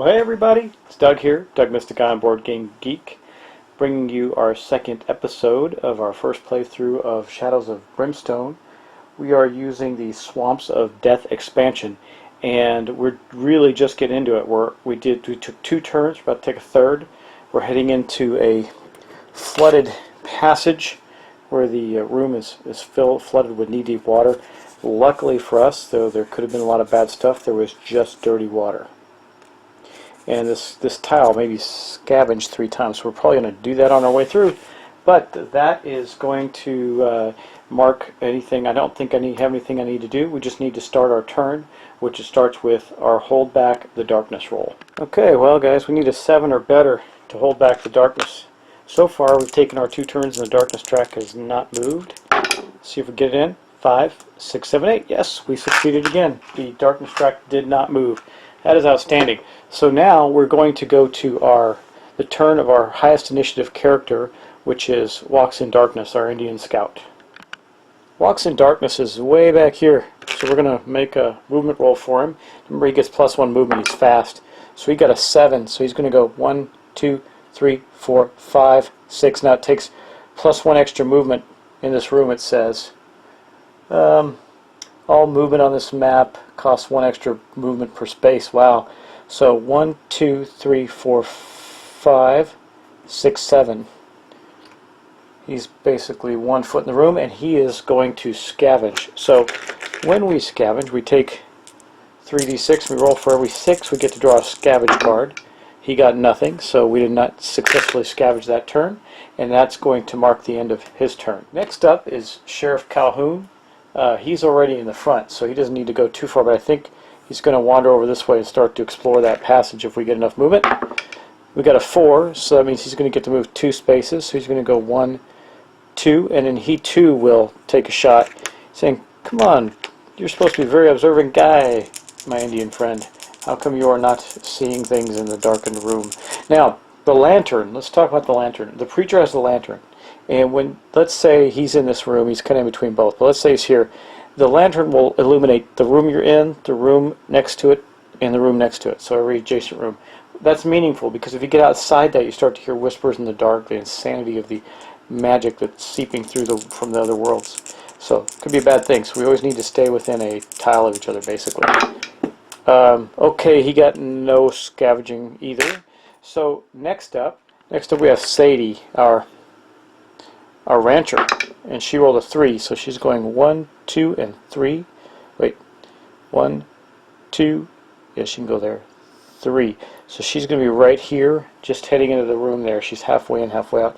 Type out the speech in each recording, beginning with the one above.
Well, hey everybody, it's Doug here, Doug Mystic on Board Game Geek, bringing you our second episode of our first playthrough of Shadows of Brimstone. We are using the Swamps of Death expansion, and we're really just getting into it. We took 2 turns, we're about to take a third. We're heading into a flooded passage where the room is flooded with knee-deep water. Luckily for us, though there could have been a lot of bad stuff, there was just dirty water. And this tile maybe scavenged 3 times, so we're probably going to do that on our way through. But that is going to mark anything. I don't think I have anything I need to do. We just need to start our turn, which starts with our hold back the darkness roll. Okay, well guys, we need a 7 or better to hold back the darkness. So far we've taken our 2 turns and the darkness track has not moved. Let's see if we get it in. 5, 6, 7, 8. Yes, we succeeded again. The darkness track did not move. That is outstanding. So now we're going to go to the turn of our highest initiative character, which is Walks in Darkness, our Indian Scout. Walks in Darkness is way back here, so we're going to make a movement roll for him. Remember, he gets +1 movement. He's fast. So he got a 7, so he's going to go 1, 2, 3, 4, 5, 6. Now it takes +1 extra movement in this room, it says. All movement on this map costs 1 extra movement per space. Wow. So 1, 2, 3, 4, 5, 6, 7. He's basically 1 foot in the room, and he is going to scavenge. So when we scavenge, we take 3d6, we roll for every 6, we get to draw a scavenge card. He got nothing, so we did not successfully scavenge that turn, and that's going to mark the end of his turn. Next up is Sheriff Calhoun. He's already in the front, so he doesn't need to go too far, but I think he's going to wander over this way and start to explore that passage if we get enough movement. We got a 4, so that means he's going to get to move 2 spaces, so he's going to go 1, 2, and then he too will take a shot, saying, "Come on, you're supposed to be a very observant guy, my Indian friend. How come you are not seeing things in the darkened room?" Now, the lantern, let's talk about the lantern. The preacher has the lantern. And when, let's say he's in this room, he's kind of in between both, but let's say he's here, the lantern will illuminate the room you're in, the room next to it, and the room next to it, so every adjacent room. That's meaningful, because if you get outside that, you start to hear whispers in the dark, the insanity of the magic that's seeping through from the other worlds. So, it could be a bad thing, so we always need to stay within a tile of each other, basically. Okay, he got no scavenging either. So, next up we have Sadie, our rancher, and she rolled a 3, so she's going 1, 2, and 3. Wait, 1, 2, yeah, she can go there. 3. So she's going to be right here, just heading into the room there. She's halfway in, halfway out.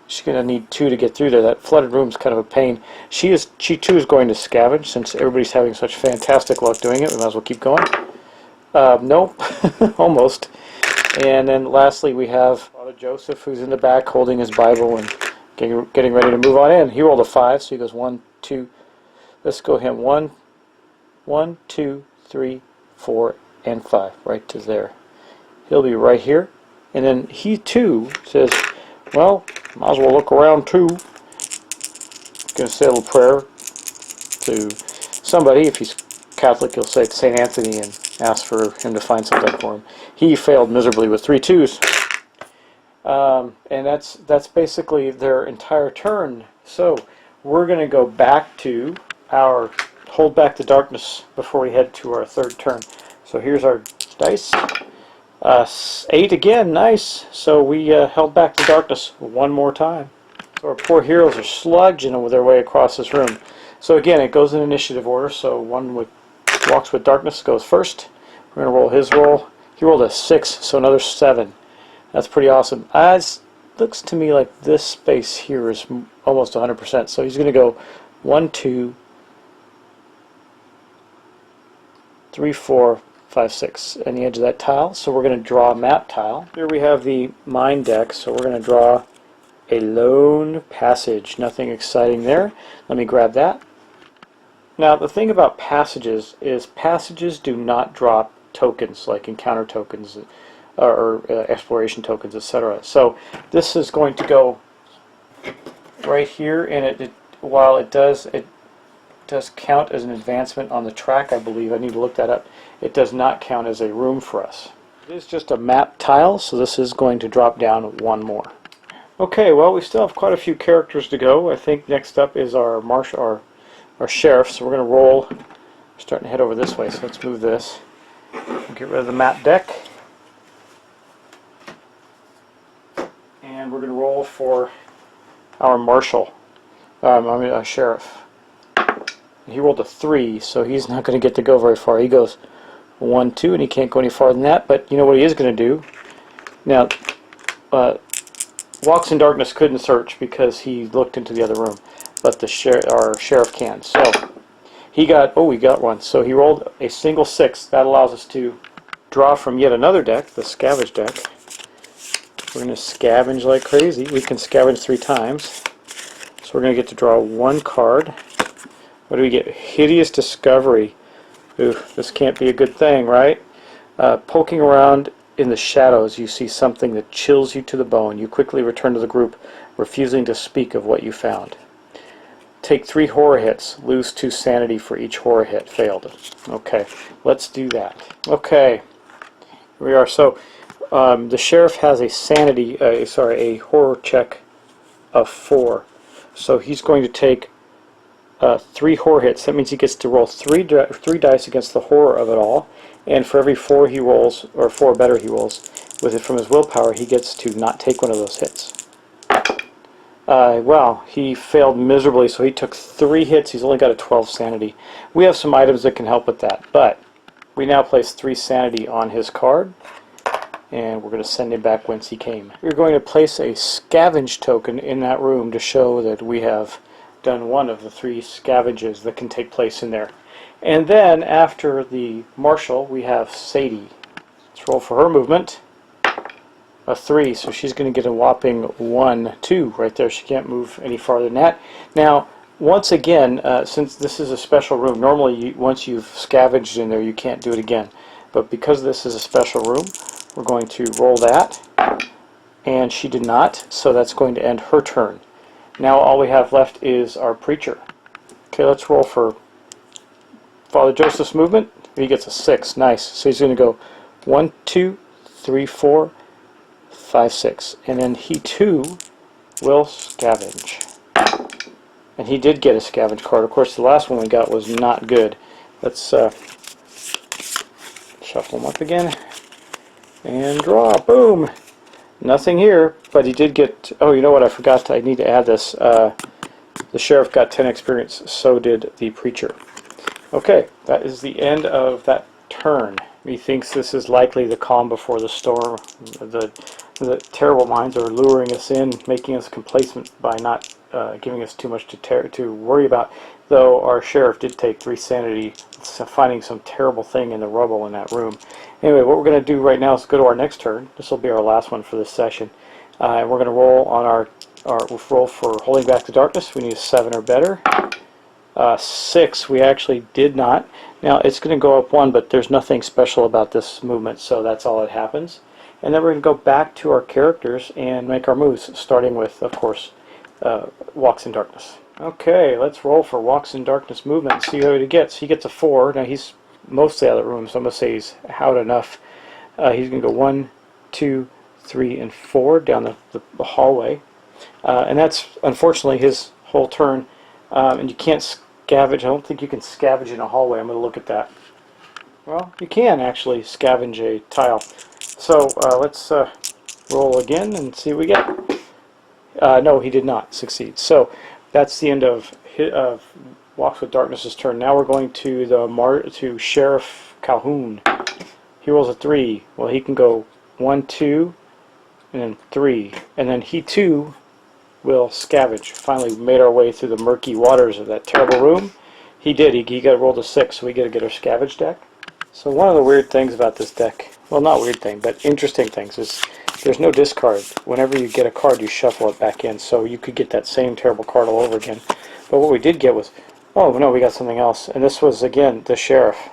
She's going to need 2 to get through there. That flooded room's kind of a pain. She too is going to scavenge, since everybody's having such fantastic luck doing it. We might as well keep going. Nope, almost. And then lastly we have Father Joseph, who's in the back holding his Bible and getting ready to move on in. He rolled a 5, so he goes 1, 2. Let's go him 1, 2, 3, 4, and 5, right to there. He'll be right here, and then he too says, "Well, might as well look around too." Going to say a little prayer to somebody. If he's Catholic, he'll say to St. Anthony and ask for him to find something for him. He failed miserably with 3 2s. And that's basically their entire turn. So we're going to go back to our hold back the darkness before we head to our third turn. So here's our dice. 8 again, nice. So we held back the darkness 1 more time. So our poor heroes are sludging their way across this room. So again, it goes in initiative order. So one with Walks with Darkness goes first. We're going to roll his roll. He rolled a 6, so another 7. That's pretty awesome. It looks to me like this space here is almost 100%. So he's going to go 1, 2, 3, 4, 5, 6 on the edge of that tile. So we're going to draw a map tile. Here we have the mine deck. So we're going to draw a lone passage. Nothing exciting there. Let me grab that. Now the thing about passages is passages do not drop tokens like encounter tokens or exploration tokens, etc. So this is going to go right here, and while it does count as an advancement on the track, I believe. I need to look that up. It does not count as a room for us. It is just a map tile, so this is going to drop down one more. Okay, well, we still have quite a few characters to go. I think next up is our sheriff, so we're going to roll. We're starting to head over this way, so let's move this. We'll get rid of the map deck. And we're going to roll for our marshal. Sheriff. He rolled a 3, so he's not going to get to go very far. He goes 1, 2, and he can't go any farther than that. But you know what he is going to do? Now, Walks in Darkness couldn't search because he looked into the other room, but our sheriff can. So he got one. So he rolled a single 6. That allows us to draw from yet another deck, the Scavenge deck. We're going to scavenge like crazy. We can scavenge 3 times. So we're going to get to draw 1 card. What do we get? Hideous Discovery. Ooh, this can't be a good thing, right? Poking around in the shadows, you see something that chills you to the bone. You quickly return to the group, refusing to speak of what you found. Take 3 horror hits. Lose 2 sanity for each horror hit failed. Okay, let's do that. Okay, here we are. So the sheriff has a horror check of 4. So he's going to take 3 horror hits. That means he gets to roll 3 dice against the horror of it all, and for every 4 he rolls, or 4 or better he rolls, with it from his willpower, he gets to not take one of those hits. Well, he failed miserably, so he took 3 hits. He's only got a 12 sanity. We have some items that can help with that, but we now place 3 sanity on his card, and we're going to send him back whence he came. We're going to place a scavenge token in that room to show that we have done one of the 3 scavenges that can take place in there. And then after the marshal, we have Sadie. Let's roll for her movement. A 3, so she's going to get a whopping 1, 2 right there. She can't move any farther than that. Now, once again, since this is a special room, normally once you've scavenged in there, you can't do it again. But because this is a special room, we're going to roll that. And she did not, so that's going to end her turn. Now all we have left is our preacher. Okay, let's roll for Father Joseph's movement. He gets a 6. Nice. So he's going to go 1, 2, 3, 4, 5, 6. And then he too will scavenge. And he did get a scavenge card. Of course, the last one we got was not good. Let's shuffle him up again. And draw. Boom! Nothing here, but he did get... Oh, you know what? I forgot. I need to add this. The sheriff got 10 experience. So did the preacher. Okay, that is the end of that turn. He thinks this is likely the calm before the storm. The terrible minds are luring us in, making us complacent by not giving us too much to worry about. Though our sheriff did take 3 sanity, finding some terrible thing in the rubble in that room. Anyway, what we're going to do right now is go to our next turn. This will be our last one for this session. And we're going to roll on our roll for Holding Back the Darkness. We need a 7 or better. 6 we actually did not. Now it's going to go up 1, but there's nothing special about this movement, so that's all that happens. And then we're going to go back to our characters and make our moves, starting with, of course, Walks in Darkness. Okay, let's roll for Walks in Darkness movement and see what he gets. He gets a 4. Now he's mostly out of the room, so I'm going to say he's out enough. He's going to go 1, 2, 3, and 4 down the hallway. And that's, unfortunately, his whole turn. And you can't scavenge. I don't think you can scavenge in a hallway. I'm going to look at that. Well, you can actually scavenge a tile. So let's roll again and see what we get. No, he did not succeed. So that's the end of Walks with Darkness's turn. Now we're going to to Sheriff Calhoun. He rolls a 3. Well, he can go 1, 2, and then 3, and then he too will scavenge. Finally made our way through the murky waters of that terrible room. He did. He got rolled a 6, so we got to get our scavenge deck. So one of the weird things about this deck, well, not weird thing, but interesting things, is there's no discard. Whenever you get a card, you shuffle it back in, so you could get that same terrible card all over again. But what we did get was, oh no, we got something else, and this was again the sheriff.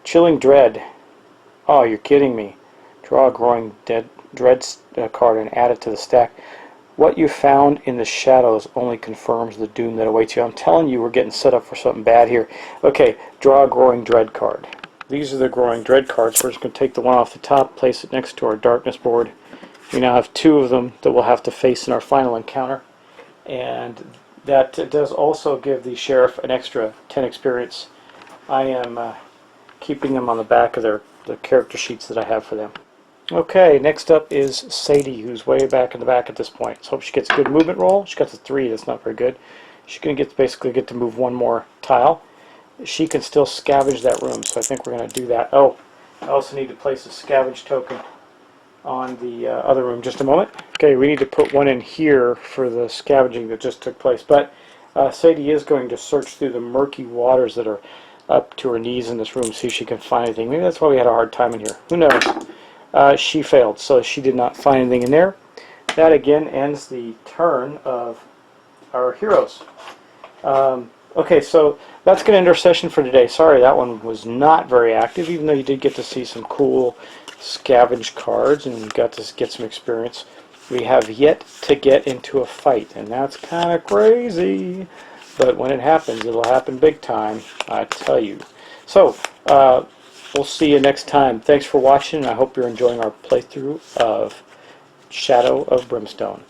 Chilling Dread. Oh, you're kidding me. Draw a Growing Dread card and add it to the stack. What you found in the shadows only confirms the doom that awaits you. I'm telling you, we're getting set up for something bad here. Okay, draw a Growing Dread card. these are the Growing Dread cards. We're just going to take the one off the top, place it next to our Darkness board. We now have 2 of them that we'll have to face in our final encounter. And that does also give the Sheriff an extra 10 experience. I am keeping them on the back of the character sheets that I have for them. Okay, next up is Sadie, who's way back in the back at this point. So hope she gets a good movement roll. She got the 3, that's not very good. She's going to basically get to move 1 more tile. She can still scavenge that room, so I think we're going to do that. Oh, I also need to place a scavenge token on the other room. Just a moment. Okay, we need to put 1 in here for the scavenging that just took place. But Sadie is going to search through the murky waters that are up to her knees in this room, see if she can find anything. Maybe that's why we had a hard time in here. Who knows? She failed, so she did not find anything in there. That again ends the turn of our heroes. Okay, so that's going to end our session for today. Sorry, that one was not very active, even though you did get to see some cool scavenge cards and you got to get some experience. We have yet to get into a fight, and that's kind of crazy. But when it happens, it'll happen big time, I tell you. So, we'll see you next time. Thanks for watching, and I hope you're enjoying our playthrough of Shadow of Brimstone.